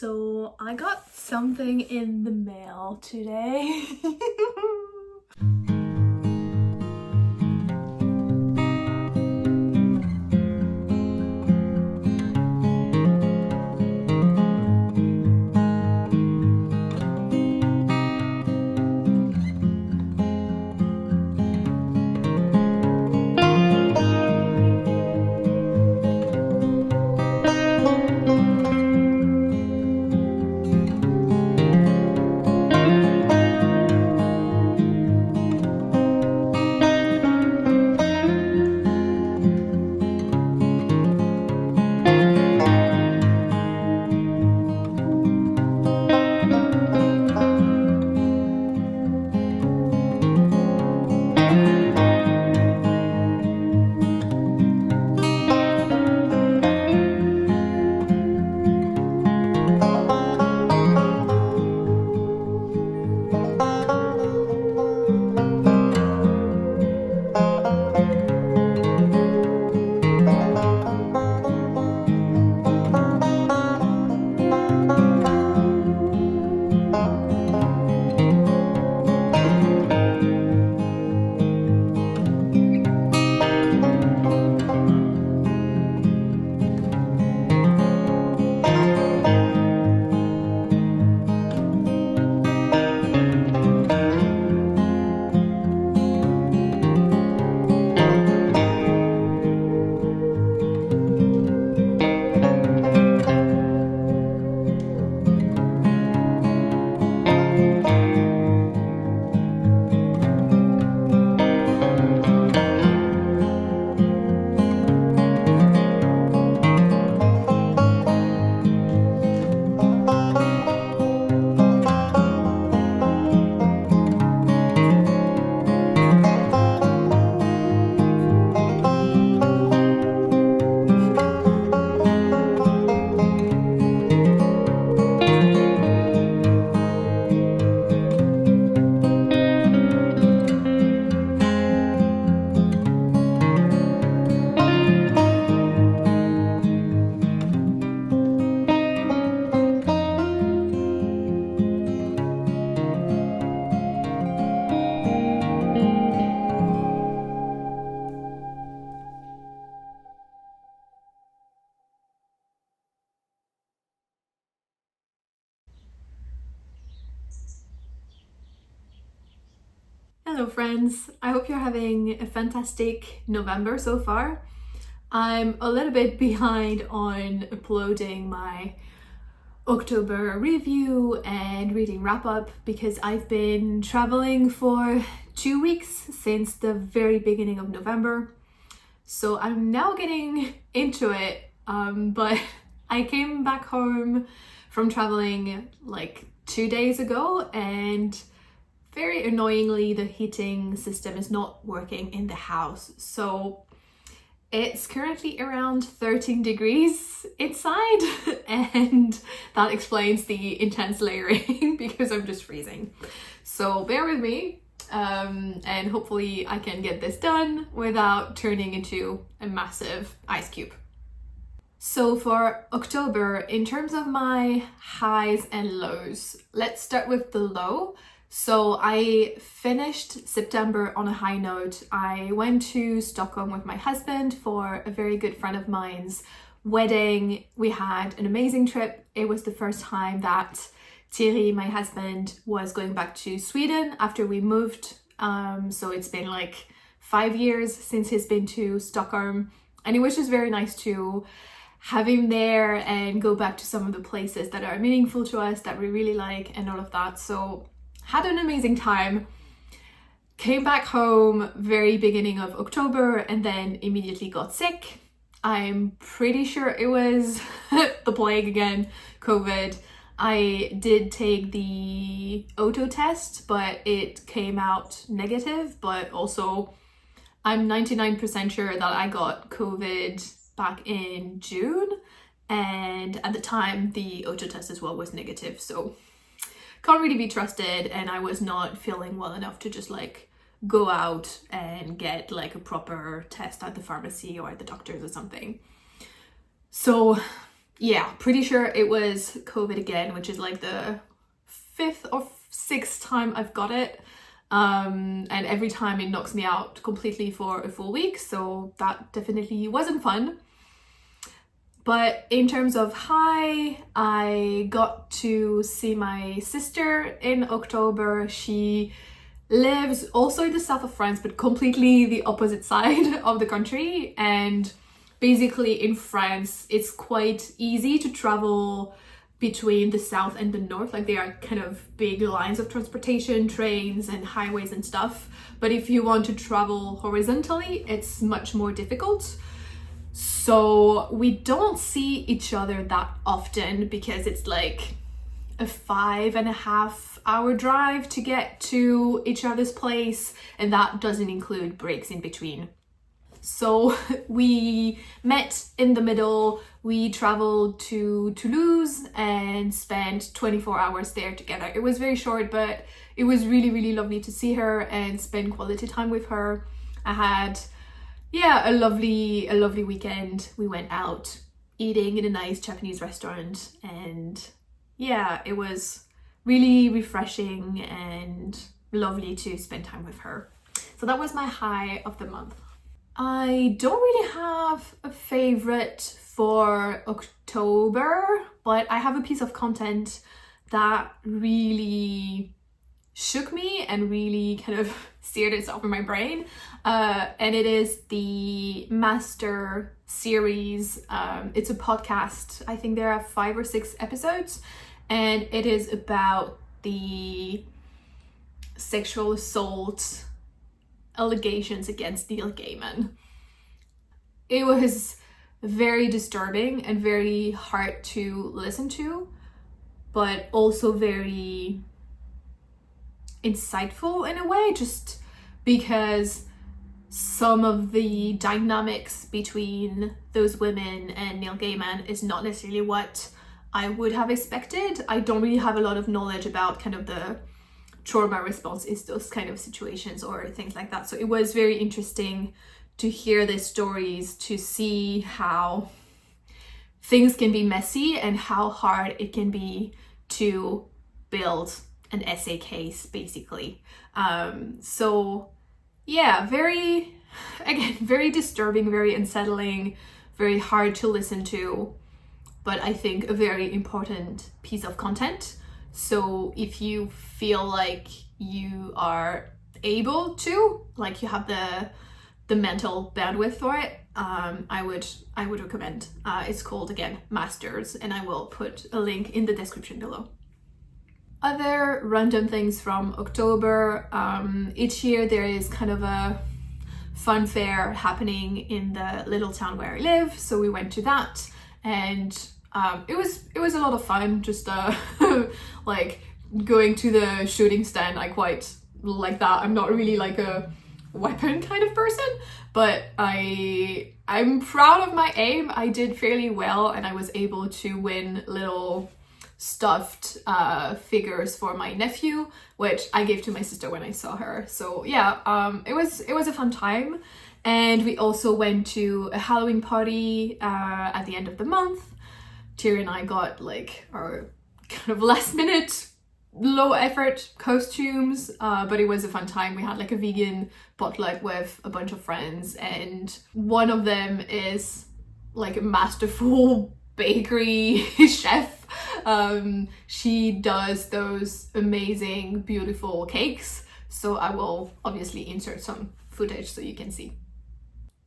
So I got something in the mail today. Hello friends, I hope you're having a fantastic November so far. I'm a little bit behind on uploading my October review and reading wrap-up because I've been traveling for 2 weeks since the very beginning of November. So I'm now getting into it, but I came back home from traveling like 2 days ago, and very annoyingly the heating system is not working in the house. So it's currently around 13 degrees inside and that explains the intense layering because I'm just freezing. So bear with me. And hopefully I can get this done without turning into a massive ice cube. So for October, in terms of my highs and lows, let's start with the low. So I finished September on a high note. I went to Stockholm with my husband for a very good friend of mine's wedding. We had an amazing trip. It was the first time that Thierry, my husband, was going back to Sweden after we moved. So it's been like 5 years since he's been to Stockholm, and it was just very nice to have him there and go back to some of the places that are meaningful to us, that we really like, and all of that. So had an amazing time. Came back home very beginning of October and then immediately got sick. I'm pretty sure it was the plague again, COVID. I did take the auto test, but it came out negative. But also I'm 99% sure that I got COVID back in June, and at the time the auto test as well was negative, so can't really be trusted, and I was not feeling well enough to just like go out and get like a proper test at the pharmacy or at the doctor's or something. So yeah, pretty sure it was COVID again, which is like the 5th or 6th time I've got it. And every time it knocks me out completely for a full week, so that definitely wasn't fun. But in terms of high, I got to see my sister in October. She lives also in the south of France, but completely the opposite side of the country. And basically in France, it's quite easy to travel between the south and the north. Like, there are kind of big lines of transportation, trains and highways and stuff. But if you want to travel horizontally, it's much more difficult. So we don't see each other that often because it's like a 5.5-hour drive to get to each other's place, and that doesn't include breaks in between. So we met in the middle. We traveled to Toulouse and spent 24 hours there together. It was very short, but it was really, really lovely to see her and spend quality time with her. I had, a lovely weekend. We went out eating in a nice Japanese restaurant, and it was really refreshing and lovely to spend time with her. So that was my high of the month. I don't really have a favorite for October, but I have a piece of content that really shook me and really kind of seared itself in my brain. And it is the Master series. It's a podcast. I think there are 5 or 6 episodes, and it is about the sexual assault allegations against Neil Gaiman. It was very disturbing and very hard to listen to, but also very insightful in a way, just because some of the dynamics between those women and Neil Gaiman is not necessarily what I would have expected. I don't really have a lot of knowledge about kind of the trauma response in those kind of situations or things like that. So it was very interesting to hear their stories, to see how things can be messy and how hard it can be to build an essay case, basically. Very disturbing, very unsettling, very hard to listen to, but I think a very important piece of content. So if you feel like you are able to, like you have the mental bandwidth for it, I would recommend. It's called, again, Masters, and I will put a link in the description below. Other random things from October. Each year there is kind of a fun fair happening in the little town where I live, so we went to that, and it was a lot of fun. Just like going to the shooting stand. I quite like that. I'm not really like a weapon kind of person, but I'm proud of my aim. I did fairly well, and I was able to win little stuffed figures for my nephew, which I gave to my sister when I saw her. So it was a fun time. And we also went to a Halloween party at the end of the month. Thierry and I got like our kind of last minute low effort costumes, but it was a fun time. We had like a vegan potluck with a bunch of friends, and one of them is like a masterful bakery chef. She does those amazing, beautiful cakes. So I will obviously insert some footage so you can see.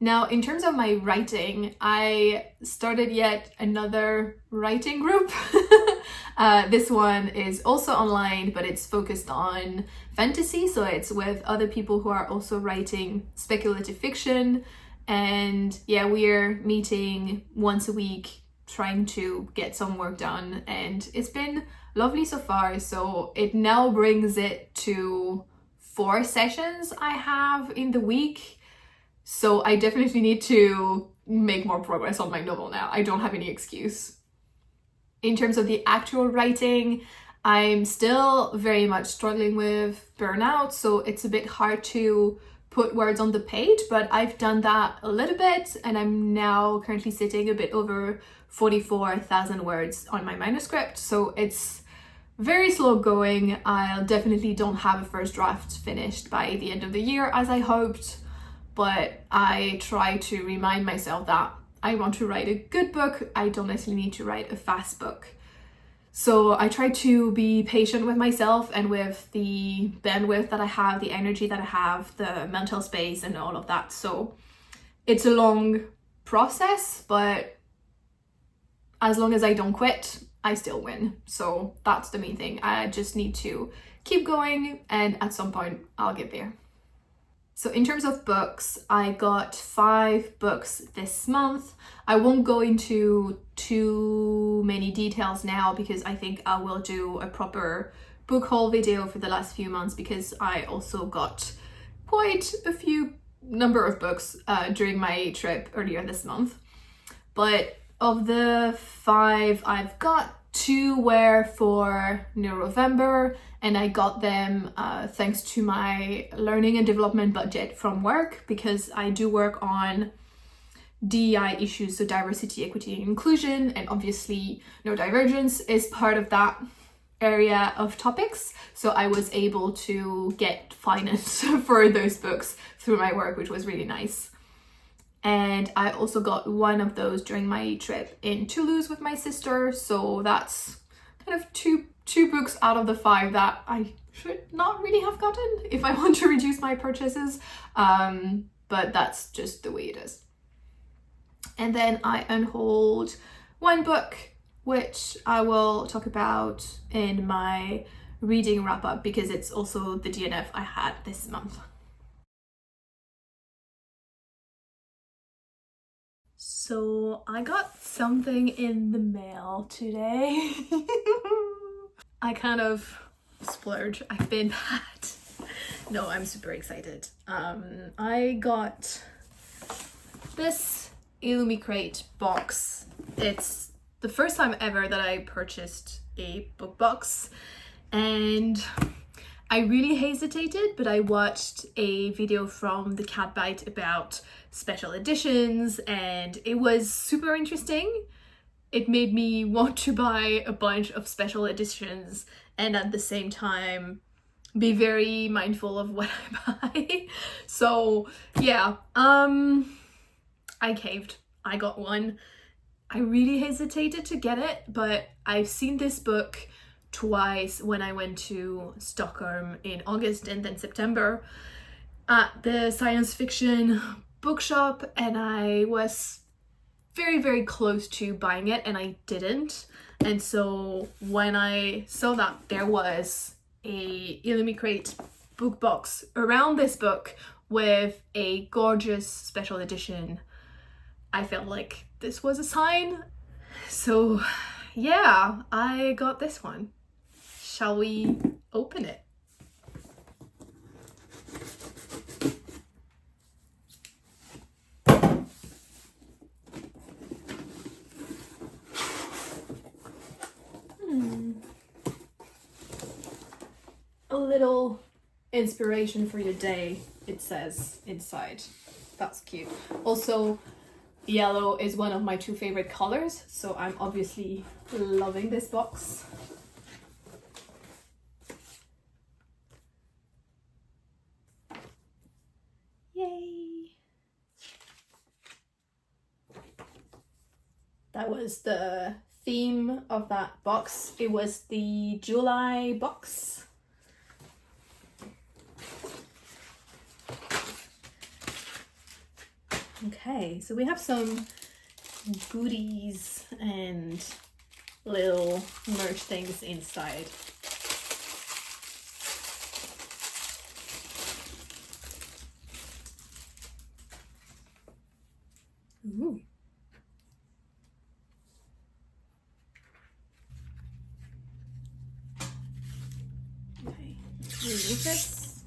Now, in terms of my writing, I started yet another writing group. This one is also online, but it's focused on fantasy. So it's with other people who are also writing speculative fiction. And we're meeting once a week, trying to get some work done. And it's been lovely so far. So it now brings it to 4 sessions I have in the week. So I definitely need to make more progress on my novel now. I don't have any excuse. In terms of the actual writing, I'm still very much struggling with burnout, so it's a bit hard to put words on the page, but I've done that a little bit, and I'm now currently sitting a bit over 44,000 words on my manuscript, so it's very slow going. I definitely don't have a first draft finished by the end of the year as I hoped, but I try to remind myself that I want to write a good book. I don't necessarily need to write a fast book. So I try to be patient with myself and with the bandwidth that I have, the energy that I have, the mental space and all of that. So it's a long process, but as long as I don't quit, I still win. So that's the main thing. I just need to keep going, and at some point I'll get there. So in terms of books, I got 5 books this month. I won't go into too many details now because I think I will do a proper book haul video for the last few months, because I also got quite a few number of books during my trip earlier this month. But of the 5 I've got, 2 were for November, and I got them thanks to my learning and development budget from work, because I do work on DEI issues, so diversity, equity, and inclusion, and obviously neurodivergence is part of that area of topics. So I was able to get finance for those books through my work, which was really nice. And I also got one of those during my trip in Toulouse with my sister, so that's kind of two books out of the 5 that I should not really have gotten if I want to reduce my purchases, but that's just the way it is. And then I unhauled 1 book, which I will talk about in my reading wrap up, because it's also the DNF I had this month. So I got something in the mail today. I kind of splurged. I've been bad. No, I'm super excited. I got this Illumicrate box. It's the first time ever that I purchased a book box, and I really hesitated, but I watched a video from the Cat Bite about special editions, and it was super interesting. It made me want to buy a bunch of special editions, and at the same time be very mindful of what I buy. So yeah, I caved. I got one. I really hesitated to get it, but I've seen this book twice when I went to Stockholm in August and then September at the science fiction bookshop, and I was very, very close to buying it and I didn't. And so when I saw that there was a Illumicrate book box around this book with a gorgeous special edition, I felt like this was a sign. So yeah, I got this one. Shall we open it? A little inspiration for your day, it says inside. That's cute. Also, yellow is one of my 2 favorite colors, so I'm obviously loving this box. Yay! That was the theme of that box. It was the July box. Okay, so we have some goodies and little merch things inside. Ooh. Okay, remove this.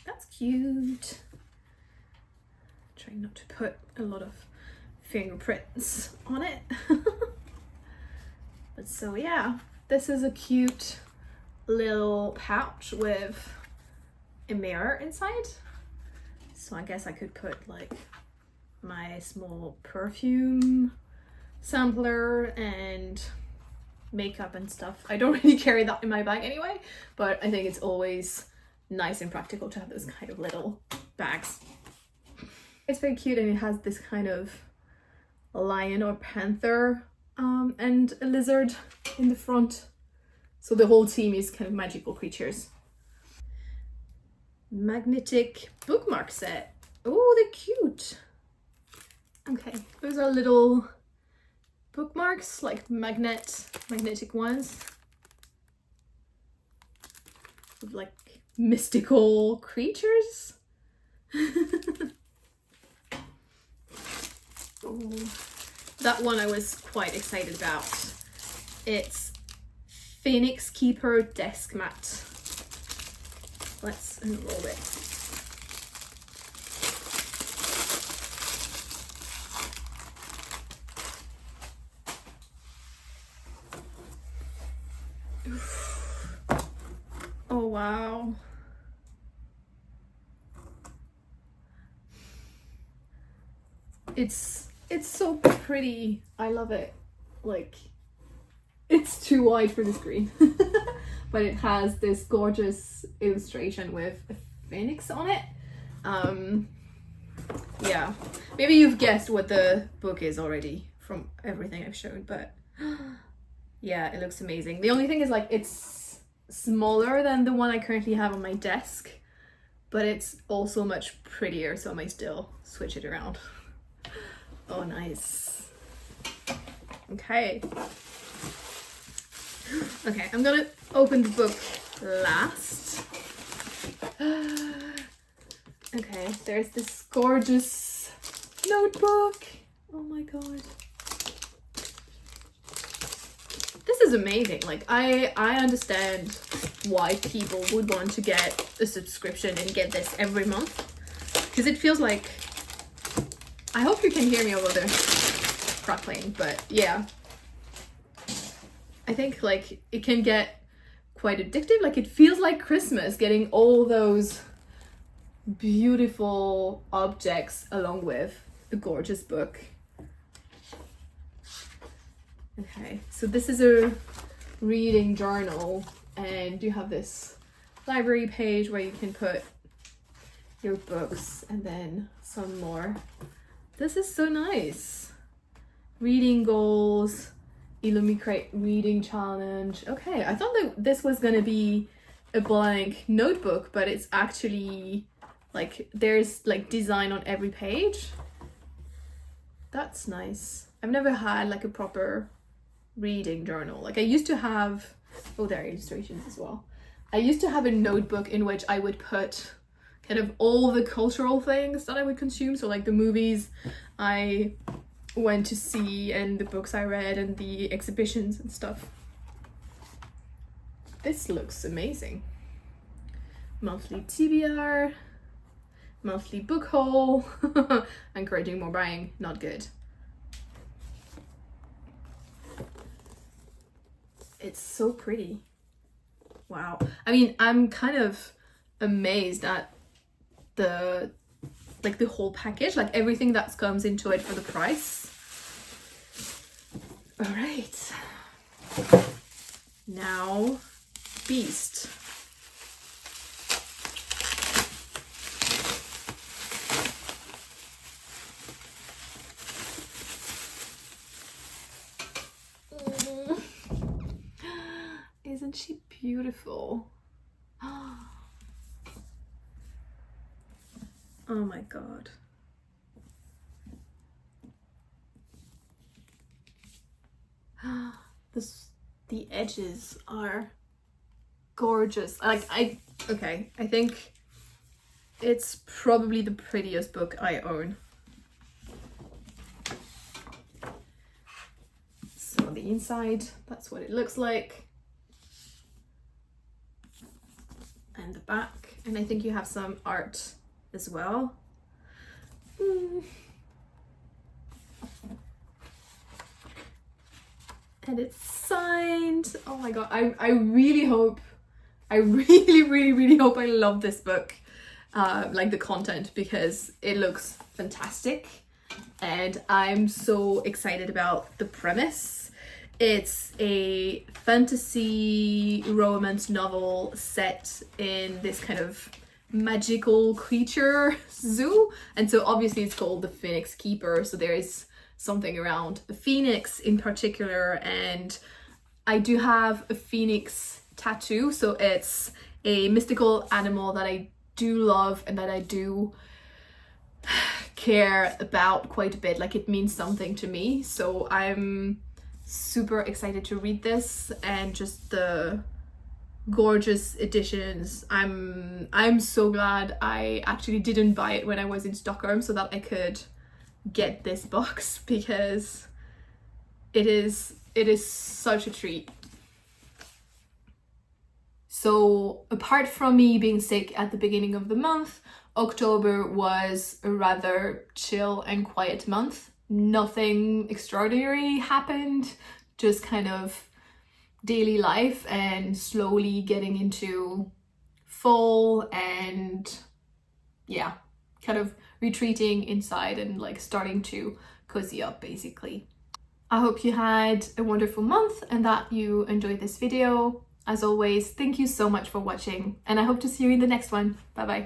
That's cute. Trying not to put a lot of fingerprints on it. But so yeah, this is a cute little pouch with a mirror inside. So I guess I could put like my small perfume sampler and makeup and stuff. I don't really carry that in my bag anyway, but I think it's always nice and practical to have those kind of little bags. It's very cute, and it has this kind of lion or panther and a lizard in the front. So the whole theme is kind of magical creatures. Magnetic bookmark set. Oh, they're cute. Okay, those are little bookmarks, like magnetic ones with like mystical creatures. Oh, that one I was quite excited about. It's Phoenix Keeper desk mat. Let's unroll it. Oh wow. It's so pretty. I love it. Like, it's too wide for the screen. But it has this gorgeous illustration with a phoenix on it. Yeah, maybe you've guessed what the book is already from everything I've shown, but yeah, it looks amazing. The only thing is, like, it's smaller than the one I currently have on my desk, but it's also much prettier, so I might still switch it around. Oh, nice. Okay. Okay, I'm gonna open the book last. Okay, there's this gorgeous notebook. Oh my god. This is amazing. Like, I understand why people would want to get a subscription and get this every month, because it feels like, I hope you can hear me over the crackling, but yeah. I think like it can get quite addictive. Like, it feels like Christmas getting all those beautiful objects along with a gorgeous book. Okay, so this is a reading journal, and you have this library page where you can put your books and then some more. This is so nice. Reading goals, Illumicrate reading challenge. Okay, I thought that this was gonna be a blank notebook, but it's actually like there's like design on every page. That's nice. I've never had like a proper reading journal. Like, I used to have, oh, there are illustrations as well. I used to have a notebook in which I would put kind of all the cultural things that I would consume. So like the movies I went to see and the books I read and the exhibitions and stuff. This looks amazing. Monthly TBR, monthly book haul, encouraging more buying, not good. It's so pretty. Wow. I mean, I'm kind of amazed at the whole package, like everything that comes into it for the price. All right. Now, Beast. Isn't she beautiful? Oh my god. The edges are gorgeous. Like, I think it's probably the prettiest book I own. So the inside, that's what it looks like. And the back, and I think you have some art as well. And it's signed. Oh my god, I really hope, I really hope I love this book. like the content, because it looks fantastic and I'm so excited about the premise. It's a fantasy romance novel set in this kind of magical creature zoo, and so obviously it's called The Phoenix Keeper, so there is something around the phoenix in particular, and I do have a phoenix tattoo, so it's a mystical animal that I do love and that I do care about quite a bit. Like, it means something to me, so I'm super excited to read this, and just the gorgeous editions. I'm so glad I actually didn't buy it when I was in Stockholm so that I could get this box, because it is such a treat. So apart from me being sick at the beginning of the month, October was a rather chill and quiet month. Nothing extraordinary happened, just kind of daily life and slowly getting into fall and yeah, kind of retreating inside and like starting to cozy up basically. I hope you had a wonderful month and that you enjoyed this video. As always, thank you so much for watching, and I hope to see you in the next one. Bye bye.